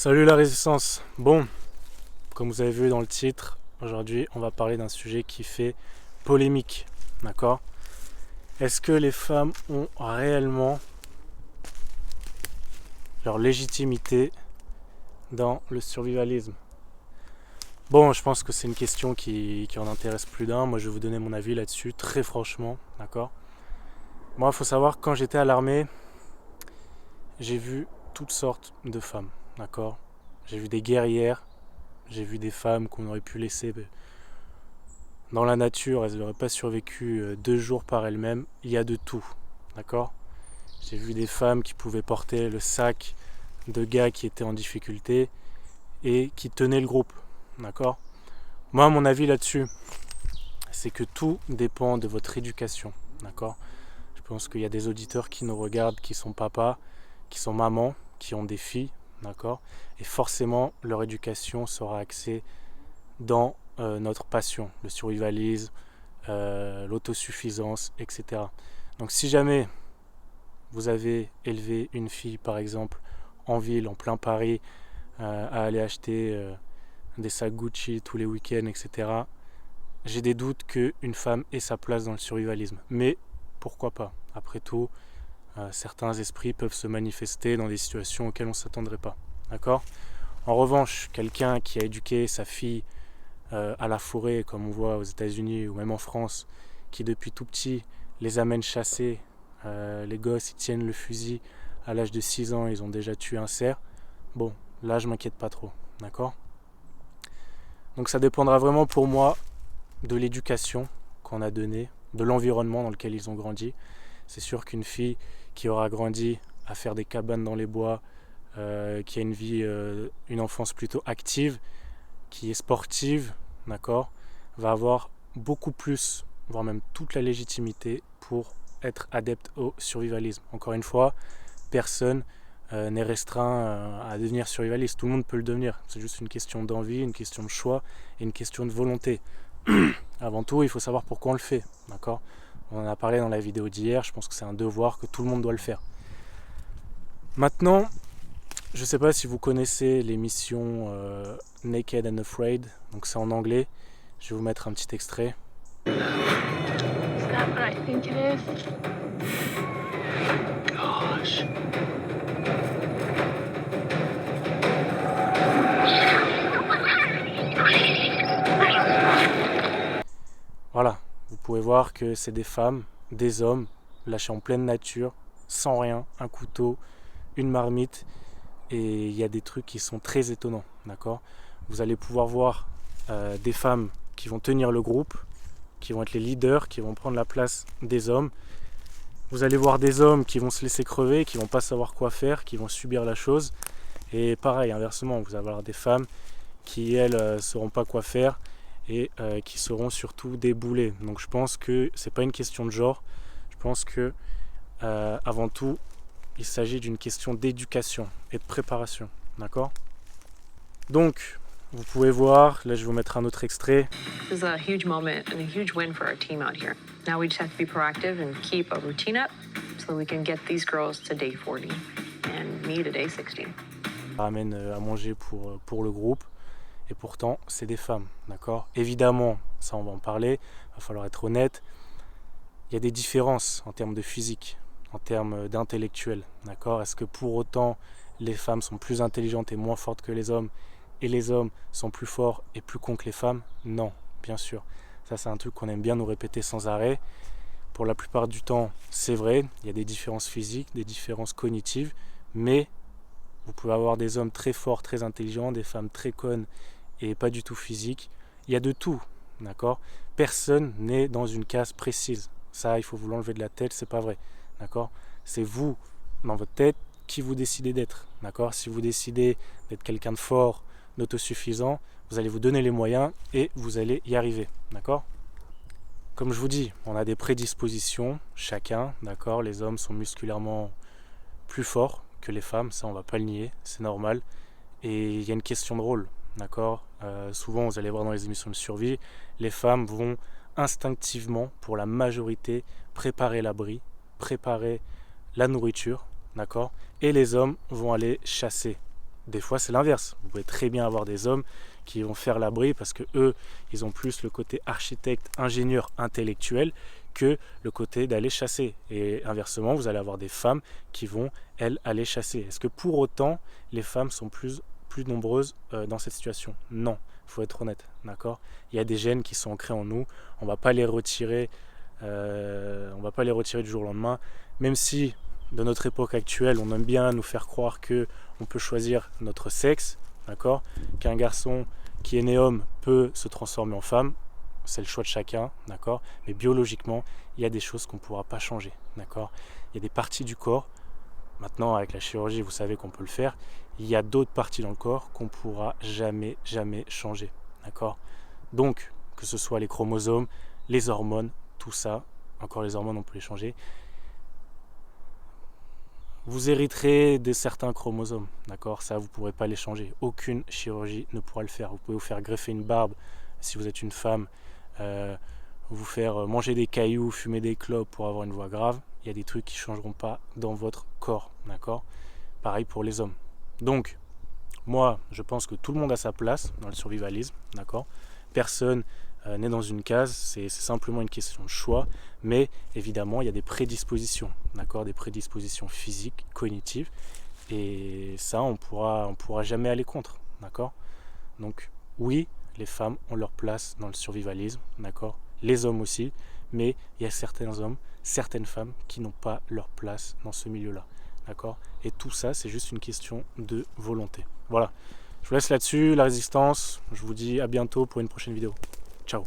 Salut la résistance. Bon, comme vous avez vu dans le titre, aujourd'hui on va parler d'un sujet qui fait polémique, d'accord? Est-ce que les femmes ont réellement leur légitimité dans le survivalisme? Bon, je pense que c'est une question qui en intéresse plus d'un. Moi je vais vous donner mon avis là-dessus, très franchement, d'accord? Moi il faut savoir que quand j'étais à l'armée, j'ai vu toutes sortes de femmes, d'accord? J'ai vu des guerrières, j'ai vu des femmes qu'on aurait pu laisser dans la nature, elles n'auraient pas survécu 2 jours par elles-mêmes. Il y a de tout, d'accord? J'ai vu des femmes qui pouvaient porter le sac de gars qui étaient en difficulté et qui tenaient le groupe, d'accord? Moi, mon avis là-dessus, c'est que tout dépend de votre éducation, d'accord? Je pense qu'il y a des auditeurs qui nous regardent, qui sont papas, qui sont mamans, qui ont des filles, d'accord? Et forcément, leur éducation sera axée dans notre passion, le survivalisme, l'autosuffisance, etc. Donc si jamais vous avez élevé une fille, par exemple, en ville, en plein Paris, à aller acheter des sacs Gucci tous les week-ends, etc., j'ai des doutes qu'une femme ait sa place dans le survivalisme. Mais pourquoi pas? Après tout, certains esprits peuvent se manifester dans des situations auxquelles on ne s'attendrait pas. D'accord? En revanche, quelqu'un qui a éduqué sa fille à la forêt, comme on voit aux États-Unis ou même en France, qui depuis tout petit les amène chasser. Les gosses, ils tiennent le fusil à l'âge de 6 ans, ils ont déjà tué un cerf. Bon, là, je m'inquiète pas trop, d'accord? Donc ça dépendra vraiment pour moi de l'éducation qu'on a donnée, de l'environnement dans lequel ils ont grandi. C'est sûr qu'une fille qui aura grandi à faire des cabanes dans les bois, qui a une vie, une enfance plutôt active, qui est sportive, d'accord, va avoir beaucoup plus, voire même toute la légitimité pour être adepte au survivalisme. Encore une fois, personne n'est restreint à devenir survivaliste. Tout le monde peut le devenir. C'est juste une question d'envie, une question de choix et une question de volonté. Avant tout, il faut savoir pourquoi on le fait, d'accord? On en a parlé dans la vidéo d'hier. Je pense que c'est un devoir que tout le monde doit le faire. Maintenant, je ne sais pas si vous connaissez l'émission Naked and Afraid, donc c'est en anglais. Je vais vous mettre un petit extrait. Is that what I think it is? Gosh. Voilà, vous pouvez voir que c'est des femmes, des hommes, lâchés en pleine nature, sans rien, un couteau, une marmite, et il y a des trucs qui sont très étonnants, d'accord? Vous allez pouvoir voir des femmes qui vont tenir le groupe, qui vont être les leaders, qui vont prendre la place des hommes. Vous allez voir des hommes qui vont se laisser crever, qui vont pas savoir quoi faire, qui vont subir la chose. Et pareil, inversement, vous allez avoir des femmes qui, elles, sauront pas quoi faire et qui seront surtout déboulées. Donc je pense que c'est pas une question de genre. Je pense que avant tout, il s'agit d'une question d'éducation et de préparation. D'accord? Donc, vous pouvez voir, là je vais vous mettre un autre extrait. This is a huge moment and a huge win for our team out here. Now we just have to be proactive and keep a routine up so that we can get these girls to day 40 and me to day 60. Ça ramène à manger pour le groupe. Et pourtant, c'est des femmes, d'accord? Évidemment, ça on va en parler, il va falloir être honnête. Il y a des différences en termes de physique, en termes d'intellectuel, d'accord? Est-ce que pour autant, les femmes sont plus intelligentes et moins fortes que les hommes et les hommes sont plus forts et plus cons que les femmes? Non, bien sûr. Ça, c'est un truc qu'on aime bien nous répéter sans arrêt. Pour la plupart du temps, c'est vrai, il y a des différences physiques, des différences cognitives, mais vous pouvez avoir des hommes très forts, très intelligents, des femmes très connes et pas du tout physiques. Il y a de tout, d'accord? Personne n'est dans une case précise. Ça, il faut vous l'enlever de la tête, c'est pas vrai, d'accord? C'est vous, dans votre tête, qui vous décidez d'être, d'accord? Si vous décidez d'être quelqu'un de fort, d'autosuffisant, vous allez vous donner les moyens et vous allez y arriver, d'accord? Comme je vous dis, on a des prédispositions, chacun, d'accord? Les hommes sont musculairement plus forts que les femmes, ça on va pas le nier, c'est normal. Et il y a une question de rôle, d'accord? Souvent, vous allez voir dans les émissions de survie, les femmes vont instinctivement, pour la majorité, préparer l'abri, préparer la nourriture, d'accord? Et les hommes vont aller chasser des fois c'est l'inverse. Vous pouvez très bien avoir des hommes qui vont faire l'abri parce que eux, ils ont plus le côté architecte, ingénieur, intellectuel que le côté d'aller chasser. Et inversement, vous allez avoir des femmes qui vont, elles, aller chasser. Est-ce que pour autant, les femmes sont plus nombreuses dans cette situation? Non, il faut être honnête, d'accord? Il y a des gènes qui sont ancrés en nous, on ne va pas les retirer du jour au lendemain, même si de notre époque actuelle, on aime bien nous faire croire qu'on peut choisir notre sexe, d'accord? Qu'un garçon qui est né homme peut se transformer en femme, c'est le choix de chacun, d'accord? Mais biologiquement, il y a des choses qu'on ne pourra pas changer, d'accord? Il y a des parties du corps, maintenant avec la chirurgie, vous savez qu'on peut le faire, il y a d'autres parties dans le corps qu'on ne pourra jamais changer, d'accord? Donc, que ce soit les chromosomes, les hormones, tout ça, encore les hormones, on peut les changer. Vous hériterez de certains chromosomes, d'accord? Ça, vous ne pourrez pas les changer. Aucune chirurgie ne pourra le faire. Vous pouvez vous faire greffer une barbe si vous êtes une femme, vous faire manger des cailloux, fumer des clopes pour avoir une voix grave. Il y a des trucs qui ne changeront pas dans votre corps, d'accord? Pareil pour les hommes. Donc, moi, je pense que tout le monde a sa place dans le survivalisme, d'accord? Personne n'est dans une case, c'est simplement une question de choix, mais évidemment, il y a des prédispositions, d'accord? Des prédispositions physiques, cognitives, et ça, on pourra jamais aller contre, d'accord? Donc, oui, les femmes ont leur place dans le survivalisme, d'accord? Les hommes aussi, mais il y a certains hommes, certaines femmes qui n'ont pas leur place dans ce milieu-là, d'accord? Et tout ça, c'est juste une question de volonté. Voilà, je vous laisse là-dessus, la résistance. Je vous dis à bientôt pour une prochaine vidéo. Ciao.